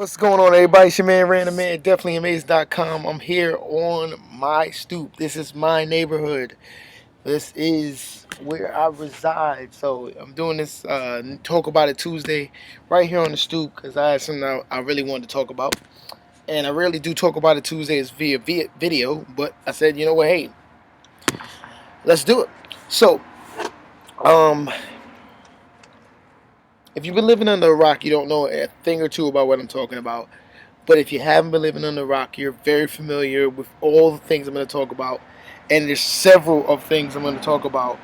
What's going on, everybody? It's your man, Random Man, DefinitelyAmazing.com. I'm here on my stoop. This is my neighborhood. This is where I reside. So I'm doing this Talk About It Tuesday right here on the stoop because I had something I really wanted to talk about. And I rarely do Talk About It Tuesdays via video, but I said, you know what, hey, let's do it. So, um, if you've been living under a rock, you don't know a thing or two about what I'm talking about. But if you haven't been living under a rock, you're very familiar with all the things I'm going to talk about. And there's several of things I'm going to talk about.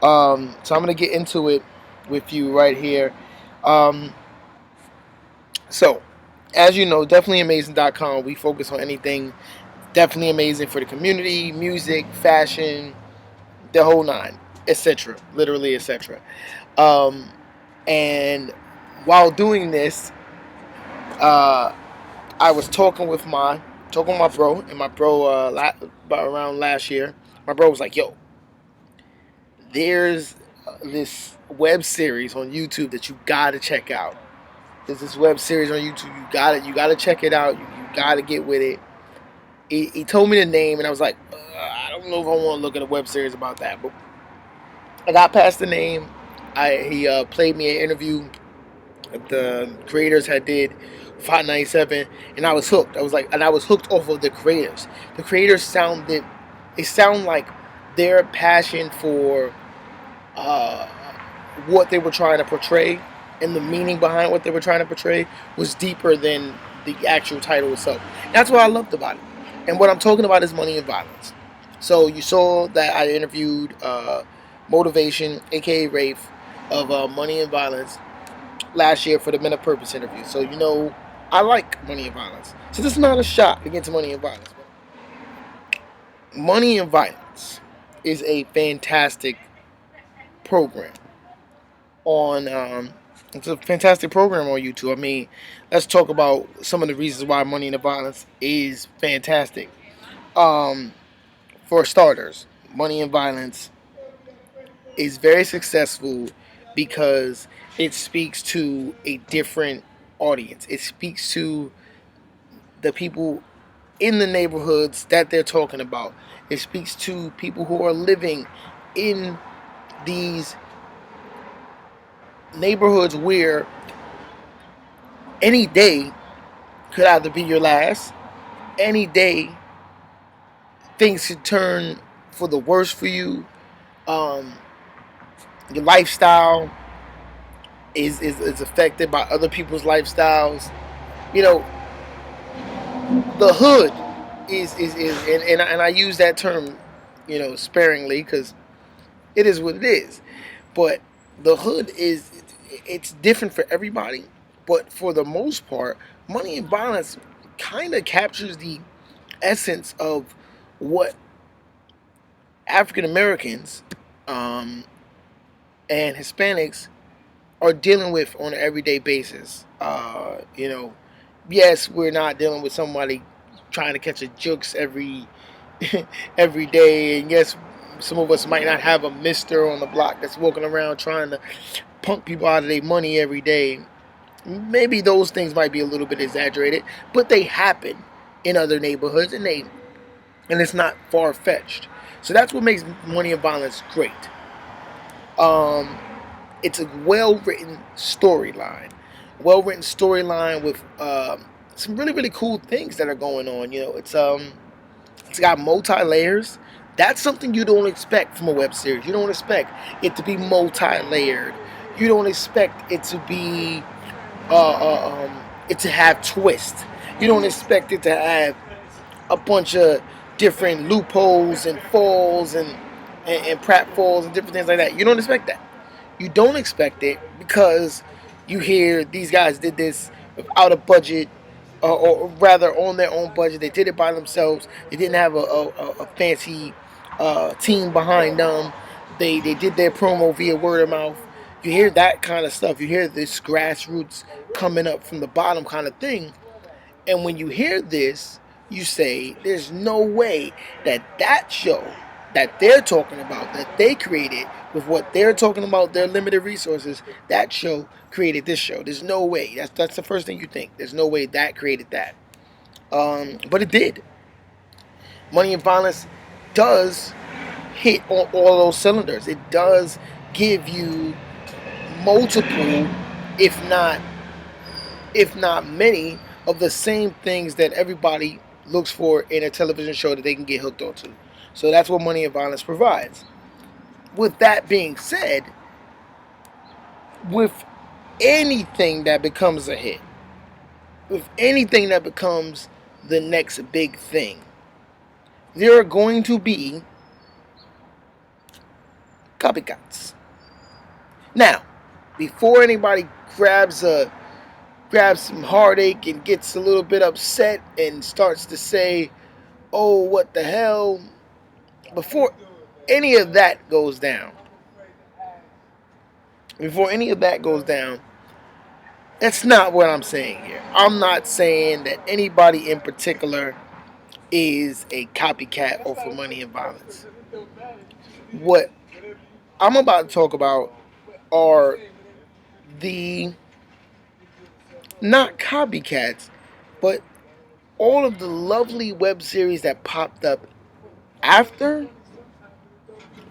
So I'm going to get into it with you right here. Um, so, as you know, DefinitelyAmazing.com, we focus on anything definitely amazing for the community, music, fashion, the whole nine, etc. Literally, etc. Um, and while doing this, uh, I was talking with my bro, and my bro about around last year, my bro was like, "Yo, there's this web series on YouTube that you gotta check out. There's this web series on YouTube. You gotta check it out. You gotta get with it." He told me the name, and I was like, I don't know if I want to look at a web series about that, but I got past the name. He played me an interview the creators had did 597, and I was hooked. I was hooked off of the creators. The creators they sound like their passion for uh, what they were trying to portray and the meaning behind what they were trying to portray was deeper than the actual title itself. That's what I loved about it. And what I'm talking about is money and violence. So you saw that I interviewed Motivation, aka Rafe, of Money and Violence last year for the Men of Purpose interview. So you know I like Money and Violence. So this is not a shot against Money and Violence. Money and Violence is a fantastic program on. It's a fantastic program on YouTube. I mean, let's talk about some of the reasons why Money and Violence is fantastic. Um, for starters, Money and Violence is very successful because it speaks to a different audience. It speaks to the people in the neighborhoods that they're talking about. It speaks to people who are living in these neighborhoods where any day could either be your last, any day things could turn for the worse for you. Um, your lifestyle is affected by other people's lifestyles. You know, the hood is and I use that term, you know, sparingly because it is what it is. But the hood it's different for everybody. But for the most part, Money and Violence kind of captures the essence of what African Americans um, and Hispanics are dealing with on an everyday basis. You know, yes, we're not dealing with somebody trying to catch a jukes every day, and yes, some of us might not have a mister on the block that's walking around trying to punk people out of their money every day. Maybe those things might be a little bit exaggerated, but they happen in other neighborhoods, and it's not far fetched. So that's what makes Money and Violence great. Um, it's a well written storyline with some really cool things that are going on. You know, it's got multi layers. That's something you don't expect from a web series. You don't expect it to be multi layered. You don't expect it to be it to have twists. You don't expect it to have a bunch of different loopholes and falls and pratfalls and different things like that. You don't expect that. You don't expect it because you hear these guys did this without a budget, or rather on their own budget. They did it by themselves. They didn't have a fancy team behind them. They did their promo via word of mouth. You hear that kind of stuff. You hear this grassroots coming up from the bottom kind of thing. And when you hear this, you say, there's no way that show that they're talking about, that they created with what they're talking about, their limited resources, that show created this show. There's no way. That's the first thing you think. There's no way that created that. But it did. Money and Violence does hit on all those cylinders. It does give you multiple, if not many, of the same things that everybody looks for in a television show that they can get hooked onto. So that's what Money and Violence provides. With that being said, with anything that becomes a hit, with anything that becomes the next big thing, there are going to be copycats. Now, before anybody grabs some heartache and gets a little bit upset and starts to say, "Oh, what the hell?" Before any of that goes down, that's not what I'm saying here. I'm not saying that anybody in particular is a copycat or for Money and Violence. What I'm about to talk about are the not copycats, but all of the lovely web series that popped up after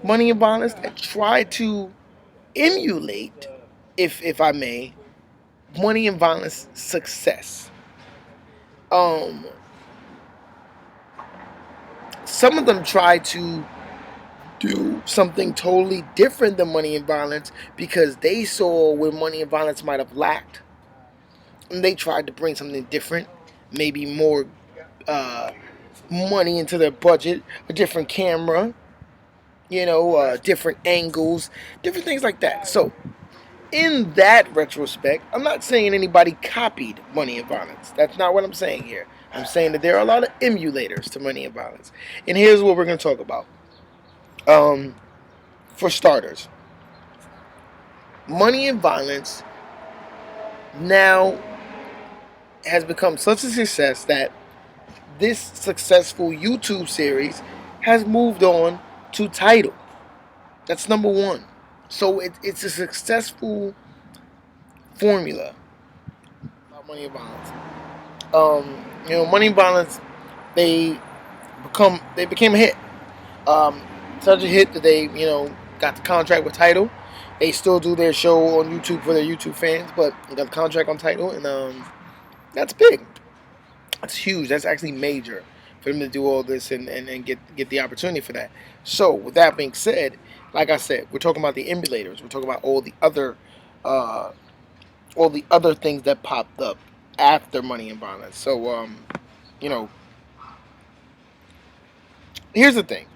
Money and Violence that tried to emulate, if I may, Money and Violence success. Um, some of them tried to do something totally different than Money and Violence because they saw where Money and Violence might have lacked, and they tried to bring something different, maybe more money into their budget, a different camera, different angles, different things like that. So, in that retrospect, I'm not saying anybody copied Money and Violence. That's not what I'm saying here. I'm saying that there are a lot of emulators to Money and Violence. And here's what we're going to talk about. For starters, Money and Violence now has become such a success that this successful YouTube series has moved on to Tidal. That's number one. So it's a successful formula about Money and Violence. Money and Violence, they became a hit. Such a hit that they got the contract with Tidal. They still do their show on YouTube for their YouTube fans, but got the contract on Tidal, and that's big. That's huge. That's actually major for them to do all this and get the opportunity for that. So with that being said, like I said, we're talking about the emulators. We're talking about all the other things that popped up after Money and Violence. So here's the thing,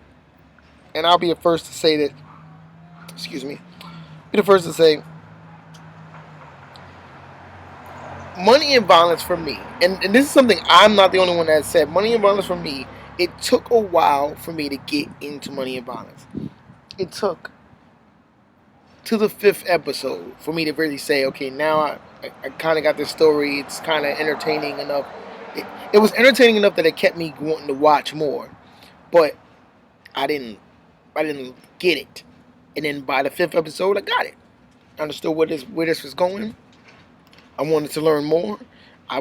and I'll be the first to say that. Excuse me. Be the first to say, Money and Violence for me, and this is something I'm not the only one that said. Money and Violence for me, it took a while for me to get into Money and Violence. It took to the 5th episode for me to really say, okay, now I kind of got this story. It's kind of entertaining enough. It was entertaining enough that it kept me wanting to watch more, but I didn't get it. And then by the 5th episode, I got it. I understood where this was going. I wanted to learn more. I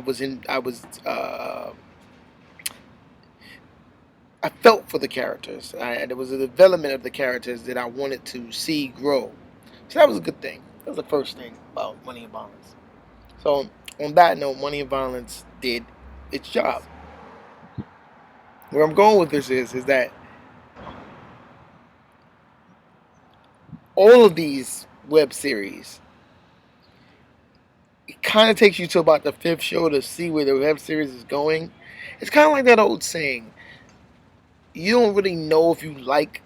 felt for the characters. There was a development of the characters that I wanted to see grow. So that was a good thing. That was the first thing about Money and Violence. So on that note, Money and Violence did its job. Where I'm going with this is that all of these web series, it kind of takes you to about the 5th show to see where the web series is going. It's kind of like that old saying, you don't really know if you like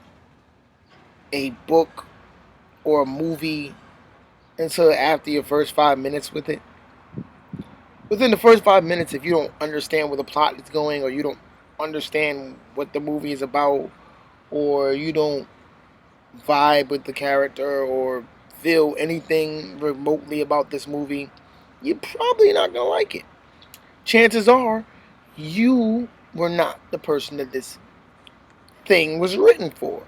a book or a movie until after your first 5 minutes with it. Within the first 5 minutes, if you don't understand where the plot is going, or you don't understand what the movie is about, or you don't vibe with the character or feel anything remotely about this movie, you're probably not going to like it. Chances are you were not the person that this thing was written for.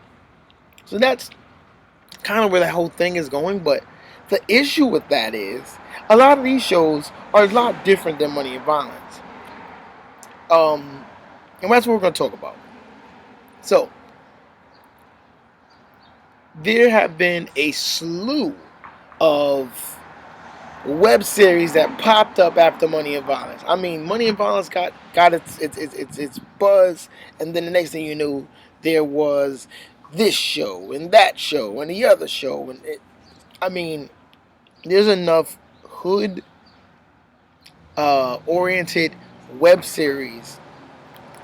So that's kind of where that whole thing is going. But the issue with that is a lot of these shows are a lot different than Money and Violence. And that's what we're going to talk about. So there have been a slew of web series that popped up after Money and Violence. I mean, Money and Violence got its buzz, and then the next thing you knew, there was this show and that show and the other show, and I mean, there's enough hood oriented web series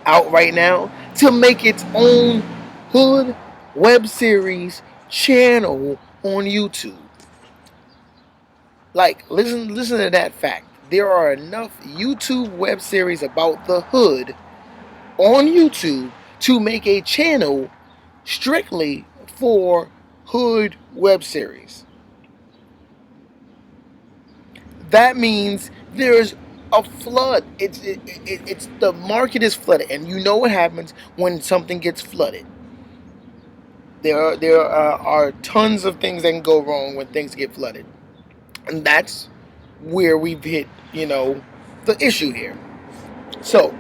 out right now to make its own hood web series channel on YouTube. Like, listen to that fact. There are enough YouTube web series about the hood on YouTube to make a channel strictly for hood web series. That means there's a flood. It's the market is flooded, and you know what happens when something gets flooded. There are tons of things that can go wrong when things get flooded. And that's where we've hit, the issue here. So,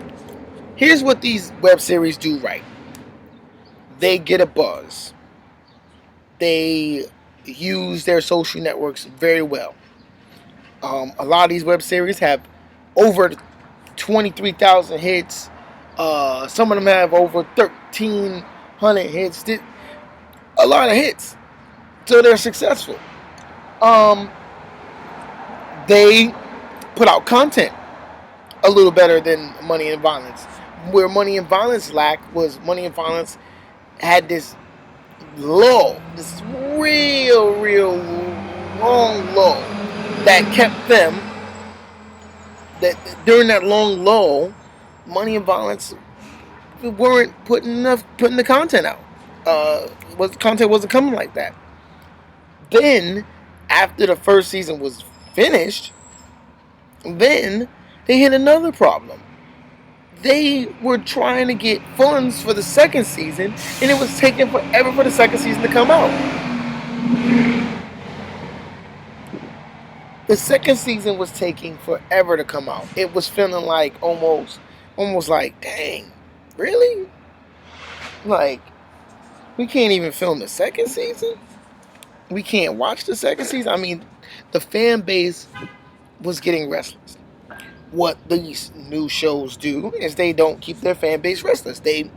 here's what these web series do right. They get a buzz. They use their social networks very well. A lot of these web series have over 23,000 hits. Some of them have over 1,300 hits. A lot of hits. So they're successful. They put out content a little better than Money and Violence. Where Money and Violence lacked was Money and Violence had this lull, this real long lull that kept them. That during that long lull, Money and Violence weren't putting the content out. Content wasn't coming like that. Then, after the first season was finished, then they hit another problem. They were trying to get funds for the second season, and it was taking forever for the second season to come out. The second season was taking forever to come out. It was feeling like almost like, dang, really? Like, we can't even film the second season? We can't watch the second season? I mean, the fan base was getting restless. What these new shows do is they don't keep their fan base restless. They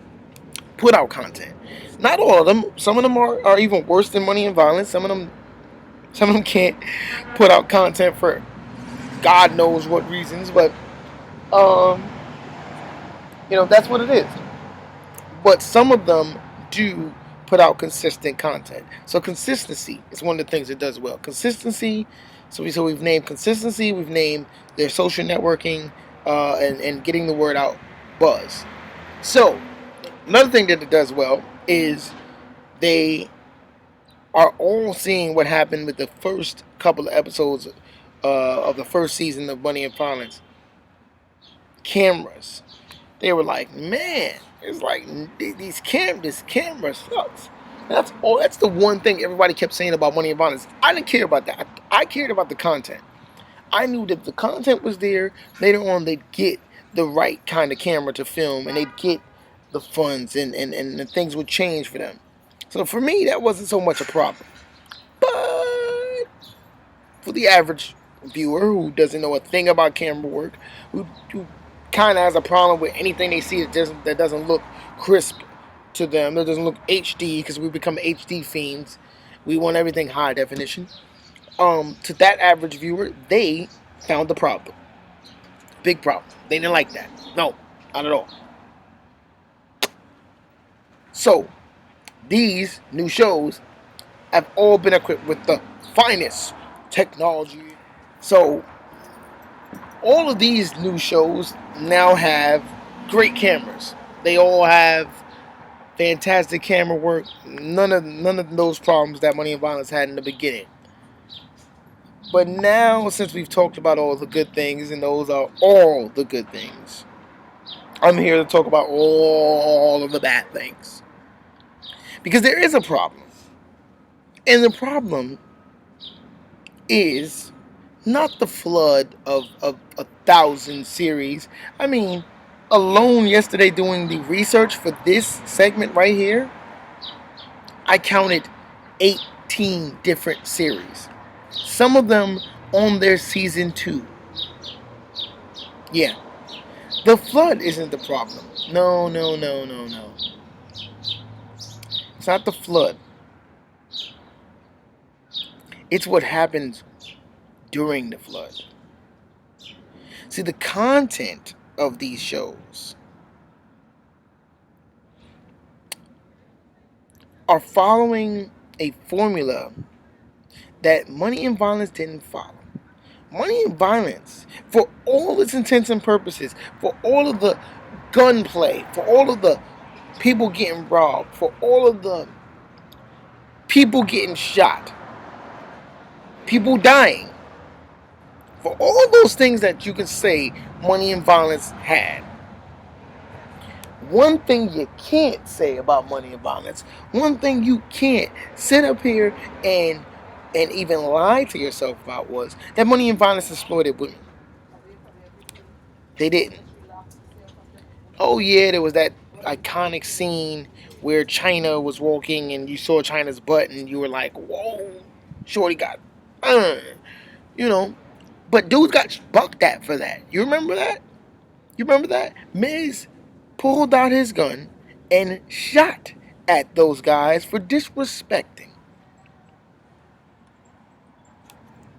put out content. Not all of them. Some of them are even worse than Money and Violence. Some of them can't put out content for God knows what reasons, but that's what it is. But some of them do put out consistent content. So consistency is one of the things it does well. Consistency. So we've named consistency. We've named their social networking and getting the word out buzz. So another thing that it does well is they are all seeing what happened with the first couple of episodes of the first season of Money and Violence. Cameras. They were like, man, it's like this camera sucks. That's the one thing everybody kept saying about Money and Violence. I didn't care about that. I cared about the content. I knew that the content was there. Later on, they'd get the right kind of camera to film, and they'd get the funds, and the things would change for them. So for me, that wasn't so much a problem. But for the average viewer who doesn't know a thing about camera work, who kind of has a problem with anything they see that doesn't look crisp to them, that doesn't look HD, because we become HD fiends. We want everything high definition. To that average viewer, they found the problem. Big problem. They didn't like that. No, not at all. So, these new shows have all been equipped with the finest technology. So, all of these new shows now have great cameras. They all have fantastic camera work. None of those problems that Money and Violence had in the beginning. But now, since we've talked about all the good things, and those are all the good things, I'm here to talk about all of the bad things. Because there is a problem. And the problem is not the flood of 1,000 series. I mean, alone yesterday doing the research for this segment right here, I counted 18 different series. Some of them on their season 2. Yeah. The flood isn't the problem. No, no, no, no, no. It's not the flood. It's what happens during the flood. See, the content of these shows are following a formula that Money and Violence didn't follow. Money and Violence, for all its intents and purposes, for all of the gunplay, for all of the people getting robbed, for all of the people getting shot, people dying, for all those things that you can say Money and Violence had. One thing you can't say about Money and Violence, one thing you can't sit up here and even lie to yourself about was that Money and Violence exploited women. They didn't. Oh yeah, there was that iconic scene where China was walking and you saw China's butt and you were like, whoa, shorty got, you know. But dudes got bucked at for that. You remember that? You remember that? Miz pulled out his gun and shot at those guys for disrespecting.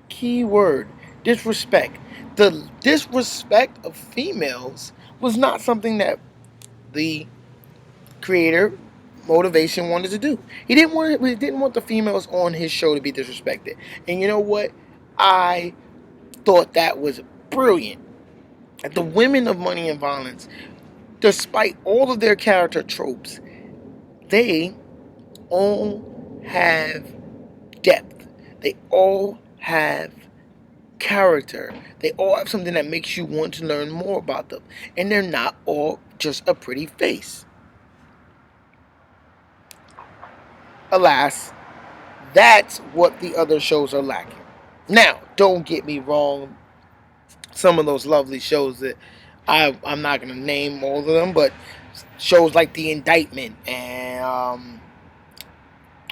Key word, disrespect. The disrespect of females was not something that the creator motivation wanted to do. He didn't want the females on his show to be disrespected. And you know what? I thought that was brilliant. The women of Money and Violence, despite all of their character tropes, they all have depth. They all have character. They all have something that makes you want to learn more about them. And they're not all just a pretty face. Alas, that's what the other shows are lacking. Now, don't get me wrong. Some of those lovely shows that I'm not going to name all of them, but shows like The Indictment and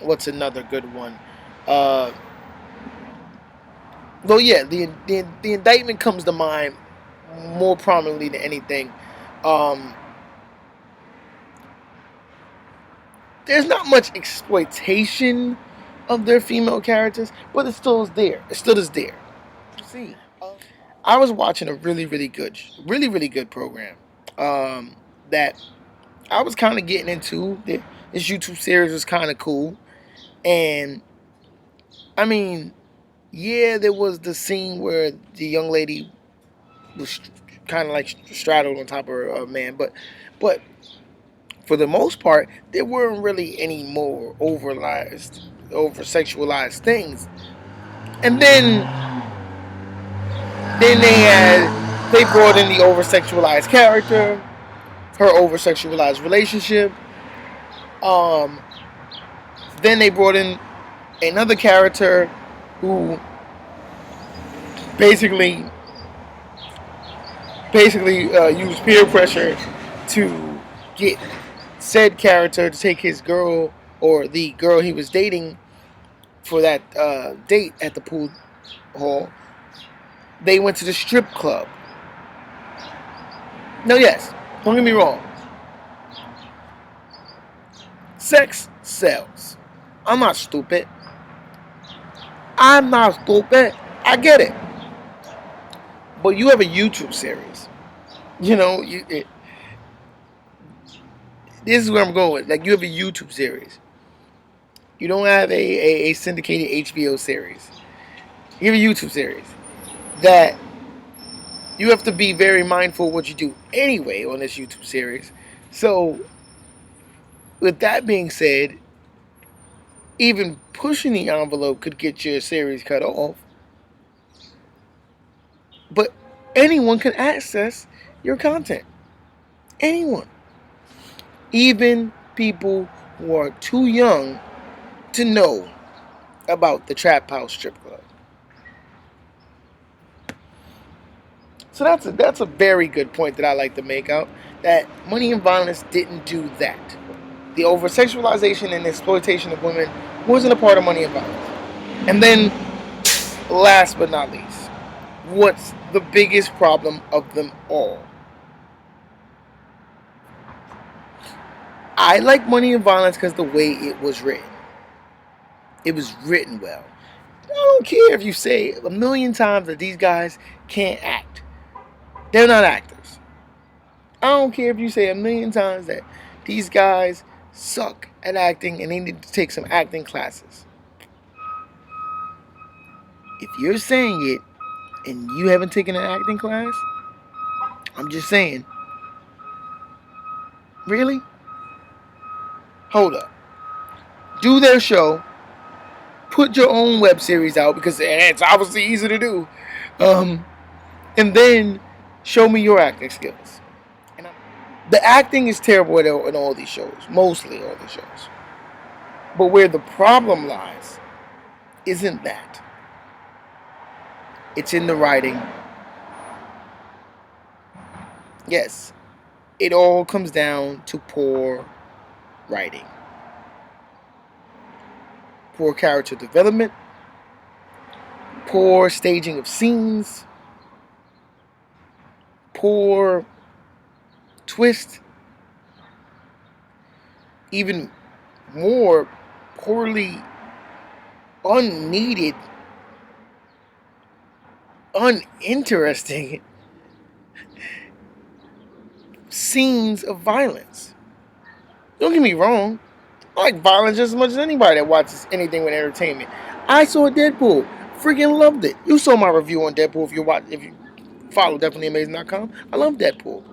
what's another good one? Well, yeah, the Indictment comes to mind more prominently than anything. Um, there's not much exploitation of their female characters, but it still is there. It still is there. See, I was watching a really good program that I was kind of getting into. This YouTube series was kind of cool, and I mean, yeah, there was the scene where the young lady was kind of like straddled on top of her man, but for the most part, there weren't really any more over sexualized things. And then they brought in the over sexualized character, her over sexualized relationship. Um, then they brought in another character who basically used peer pressure to get said character to take his girl or the girl he was dating for that date at the pool hall. They went to the strip club. No, yes, don't get me wrong. Sex sells. I'm not stupid. I get it. But you have a YouTube series. You know, this is where I'm going. Like, you have a YouTube series. You don't have a syndicated HBO series. You have a YouTube series that you have to be very mindful of what you do anyway on this YouTube series. So, with that being said, even pushing the envelope could get your series cut off. But anyone can access your content. Anyone. Even people who are too young to know about the Trap House Strip Club. So that's a very good point that I like to make out, that Money and Violence didn't do that. The over-sexualization and exploitation of women wasn't a part of Money and Violence. And then, last but not least, what's the biggest problem of them all? I like Money and Violence because the way it was written. It was written well. I don't care if you say a million times that these guys can't act. They're not actors. I don't care if you say a million times that these guys suck at acting and they need to take some acting classes. If you're saying it and you haven't taken an acting class, I'm just saying. Really? Hold up. Do their show. Put your own web series out, because it's obviously easy to do. And then show me your acting skills. The acting is terrible in all these shows. Mostly all these shows. But where the problem lies isn't that. It's in the writing. Yes, it all comes down to poor writing. Poor character development. Poor staging of scenes. Poor twist. Even more poorly unneeded, uninteresting scenes of violence. Don't get me wrong, I like violence just as much as anybody that watches anything with entertainment. I saw Deadpool, freaking loved it. You saw my review on Deadpool if you follow DefinitelyAmazing.com. I love Deadpool.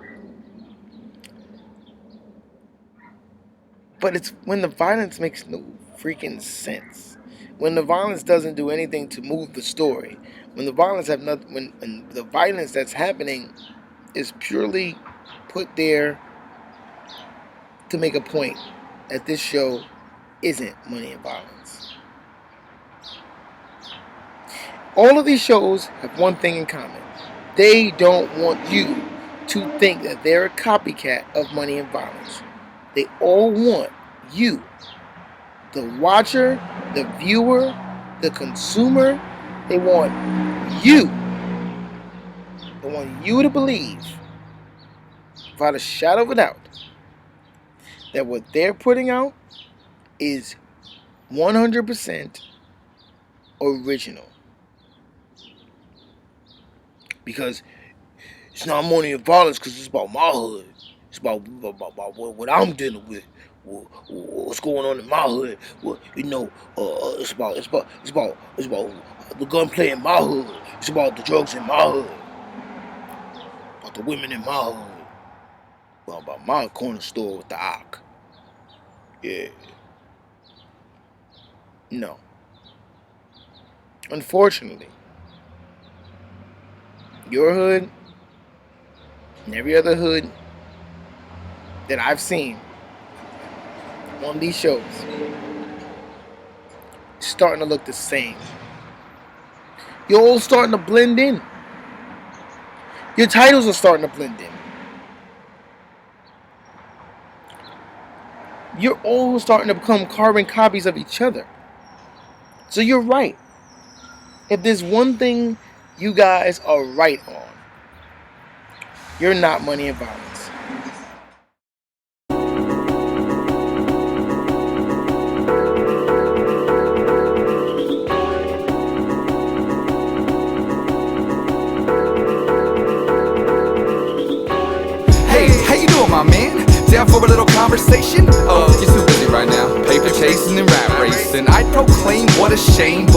But it's when the violence makes no freaking sense. When the violence doesn't do anything to move the story. When the violence when the violence that's happening is purely put there to make a point that this show isn't Money and Violence. All of these shows have one thing in common. They don't want you to think that they're a copycat of Money and Violence. They all want you, the watcher, the viewer, the consumer, they want you. They want you to believe, without a shadow of a doubt, that what they're putting out is 100% original. Because it's not Money and Violence because it's about my hood. It's about what I'm dealing with. What's going on in my hood? It's about the gunplay in my hood. It's about the drugs in my hood. About the women in my hood. Well, about my corner store with the Ock. Yeah. No. Unfortunately, your hood and every other hood that I've seen on these shows is starting to look the same. You're all starting to blend in. Your titles are starting to blend in. You're all starting to become carbon copies of each other. So you're right. If there's one thing you guys are right on, you're not Money and Violence. My man, down for a little conversation? You're too busy right now, paper chasing and rap racing. I proclaim what a shame.